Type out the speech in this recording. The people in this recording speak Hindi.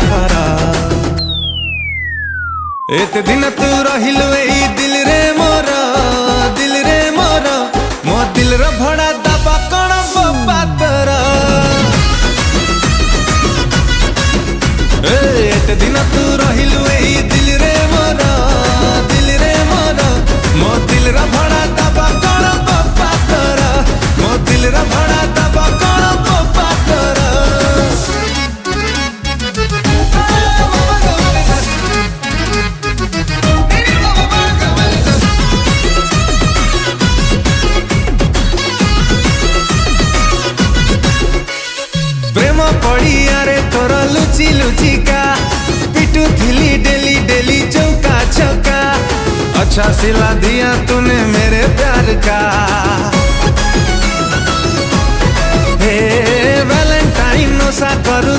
खरा। एते दिन तू रहिलु एई दिल रे मोर, दिल रे मोर, मो दिल रो भड़ा दबा कण बपा तोरा। एते दिन तू रहिलु एई दिल रे मोर, दिल रे मोर, मो दिल रो भड़ा दबा कण बपा तोरा, मो दिल रो भड़ा दबा कण बपा तोरा। प्रेम पड़िया रे तोर लुचि लुचिका, पिटू थिली डेली डेली चौका छक्का। अच्छा सिला दिया तूने मेरे प्यार का। हे वैलेंटाइन सा करू